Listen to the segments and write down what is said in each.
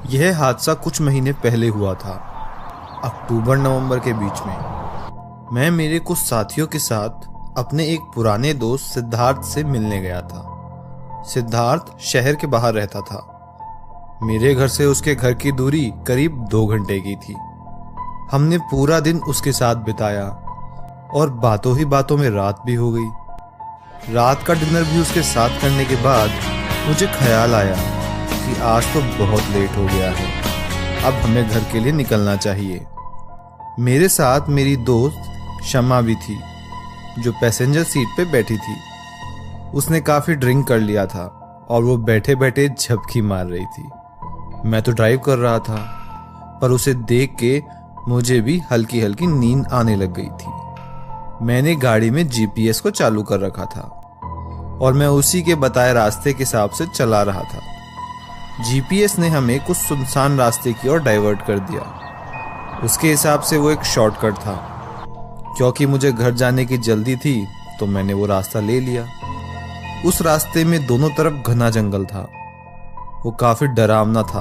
यह हादसा कुछ महीने पहले हुआ था, अक्टूबर-नवंबर के बीच में। मैं मेरे कुछ साथियों के साथ अपने एक पुराने दोस्त सिद्धार्थ से मिलने गया था। सिद्धार्थ शहर के बाहर रहता था। मेरे घर से उसके घर की दूरी करीब 2 घंटे की थी। हमने पूरा दिन उसके साथ बिताया और बातों ही बातों में रात भी हो गई। रात का डिनर भी उसके साथ करने के बाद मुझे ख्याल आया कि आज तो बहुत लेट हो गया है, अब हमें घर के लिए निकलना चाहिए। मेरे साथ मेरी दोस्त शमा भी थी, जो पैसेंजर सीट पे बैठी थी। उसने काफ़ी ड्रिंक कर लिया था और वो बैठे बैठे झपकी मार रही थी। मैं तो ड्राइव कर रहा था, पर उसे देख के मुझे भी हल्की हल्की नींद आने लग गई थी। मैंने गाड़ी में जीपीएस को चालू कर रखा था और मैं उसी के बताए रास्ते के हिसाब से चला रहा था। जीपीएस ने हमें कुछ सुनसान रास्ते की ओर डाइवर्ट कर दिया। उसके हिसाब से वो एक शॉर्टकट था। क्योंकि मुझे घर जाने की जल्दी थी तो मैंने वो रास्ता ले लिया। उस रास्ते में दोनों तरफ घना जंगल था। वो काफी डरावना था।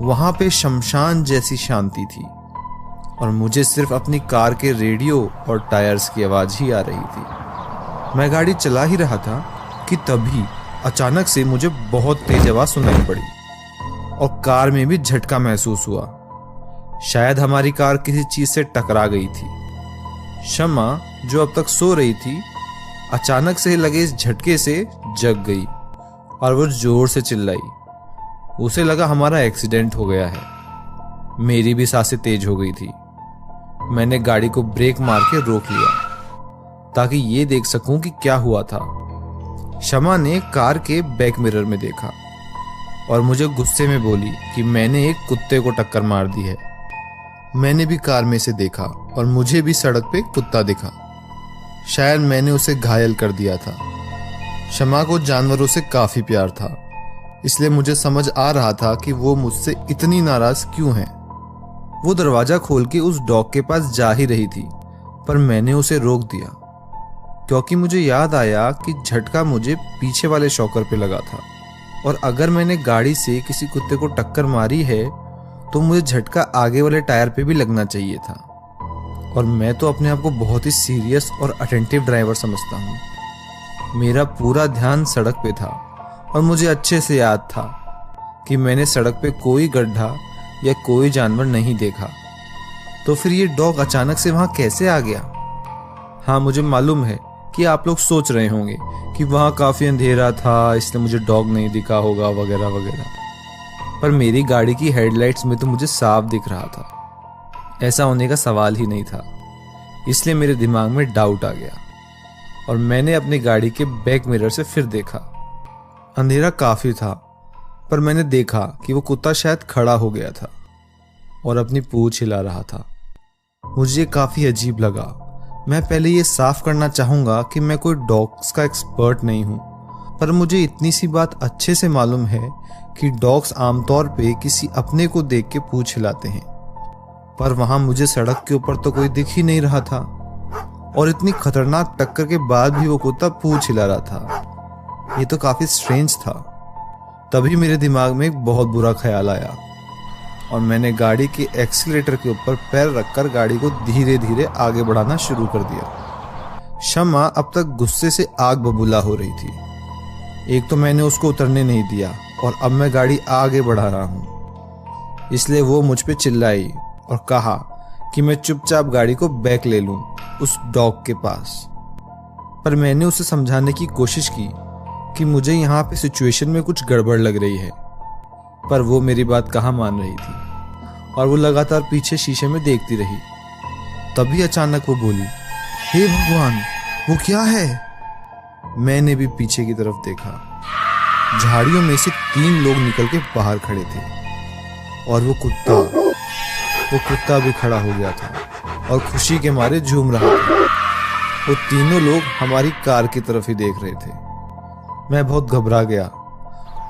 वहां पे शमशान जैसी शांति थी और मुझे सिर्फ अपनी कार के रेडियो और टायर्स की आवाज ही आ रही थी। मैं गाड़ी चला ही रहा था कि तभी अचानक से मुझे बहुत तेज आवाज सुनाई पड़ी और कार में भी झटका महसूस हुआ। शायद हमारी कार किसी चीज से टकरा गई थी। शमा, जो अब तक सो रही थी, अचानक से लगे इस झटके से जग गई और वो जोर से चिल्लाई। उसे लगा हमारा एक्सीडेंट हो गया है। मेरी भी सांसें तेज हो गई थी। मैंने गाड़ी को ब्रेक मार के रोक लिया ताकि ये देख सकूं कि क्या हुआ था। शमा ने कार के बैक मिरर में देखा और मुझे गुस्से में बोली कि मैंने एक कुत्ते को टक्कर मार दी है। मैंने भी कार में से देखा और मुझे भी सड़क पे कुत्ता दिखा। शायद मैंने उसे घायल कर दिया था। शमा को जानवरों से काफी प्यार था, इसलिए मुझे समझ आ रहा था कि वो मुझसे इतनी नाराज क्यों है। वो दरवाजा खोल के उस डॉग के पास जा ही रही थी, पर मैंने उसे रोक दिया क्योंकि मुझे याद आया कि झटका मुझे पीछे वाले शॉकर पे लगा था और अगर मैंने गाड़ी से किसी कुत्ते को टक्कर मारी है तो मुझे झटका आगे वाले टायर पे भी लगना चाहिए था। और मैं तो अपने आप को बहुत ही सीरियस और अटेंटिव ड्राइवर समझता हूँ। मेरा पूरा ध्यान सड़क पे था और मुझे अच्छे से याद था कि मैंने सड़क पे कोई गड्ढा या कोई जानवर नहीं देखा। तो फिर ये डॉग अचानक से वहां कैसे आ गया? हाँ, मुझे मालूम है कि आप लोग सोच रहे होंगे कि वहां काफी अंधेरा था, इसलिए मुझे डॉग नहीं दिखा होगा वगैरह वगैरह, पर मेरी गाड़ी की हेडलाइट्स में तो मुझे साफ दिख रहा था। ऐसा होने का सवाल ही नहीं था। इसलिए मेरे दिमाग में डाउट आ गया और मैंने अपनी गाड़ी के बैक मिरर से फिर देखा। अंधेरा काफी था, पर मैंने देखा कि वो कुत्ता शायद खड़ा हो गया था और अपनी पूंछ हिला रहा था। मुझे काफी अजीब लगा। मैं पहले ये साफ करना चाहूंगा कि मैं कोई डॉग्स का एक्सपर्ट नहीं हूं, पर मुझे इतनी सी बात अच्छे से मालूम है कि डॉग्स आमतौर पे किसी अपने को देख के पूंछ हिलाते हैं। पर वहां मुझे सड़क के ऊपर तो कोई दिख ही नहीं रहा था और इतनी खतरनाक टक्कर के बाद भी वो कुत्ता पूंछ हिला रहा था। ये तो काफी स्ट्रेंज था। तभी मेरे दिमाग में एक बहुत बुरा ख्याल आया और मैंने गाड़ी के एक्सीलेटर के ऊपर पैर रखकर गाड़ी को धीरे धीरे आगे बढ़ाना शुरू कर दिया। शमा अब तक गुस्से से आग बबूला हो रही थी। एक तो मैंने उसको उतरने नहीं दिया और अब मैं गाड़ी आगे बढ़ा रहा हूँ, इसलिए वो मुझ पे चिल्लाई और कहा कि मैं चुपचाप गाड़ी को बैक ले लूं उस डॉग के पास। पर मैंने उसे समझाने की कोशिश की कि मुझे यहाँ पे सिचुएशन में कुछ गड़बड़ लग रही है, पर वो मेरी बात कहाँ मान रही थी और वो लगातार पीछे शीशे में देखती रही। तभी अचानक वो बोली, हे भगवान, वो क्या है? मैंने भी पीछे की तरफ देखा। झाड़ियों में से 3 लोग निकल के बाहर खड़े थे और वो कुत्ता भी खड़ा हो गया था और खुशी के मारे झूम रहा था। वो तीनों लोग हमारी कार की तरफ ही देख रहे थे। मैं बहुत घबरा गया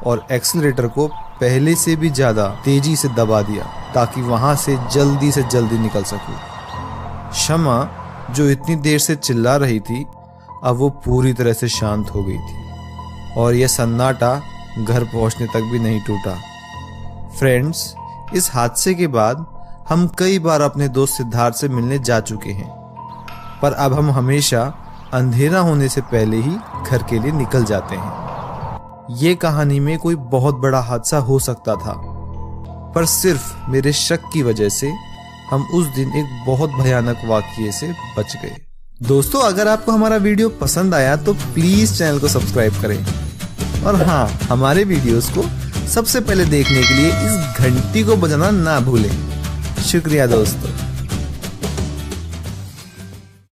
और एक्सीलरेटर को पहले से भी ज्यादा तेजी से दबा दिया ताकि वहां से जल्दी निकल सकूं। शमा, जो इतनी देर से चिल्ला रही थी, अब वो पूरी तरह से शांत हो गई थी और यह सन्नाटा घर पहुंचने तक भी नहीं टूटा। फ्रेंड्स, इस हादसे के बाद हम कई बार अपने दोस्त सिद्धार्थ से मिलने जा चुके हैं, पर अब हम हमेशा अंधेरा होने से पहले ही घर के लिए निकल जाते हैं। ये कहानी में कोई बहुत बड़ा हादसा हो सकता था, पर सिर्फ मेरे शक की वजह से हम उस दिन एक बहुत भयानक वाकये से बच गए। दोस्तों, अगर आपको हमारा वीडियो पसंद आया तो प्लीज चैनल को सब्सक्राइब करें, और हाँ, हमारे वीडियोस को सबसे पहले देखने के लिए इस घंटी को बजाना ना भूलें। शुक्रिया दोस्तों।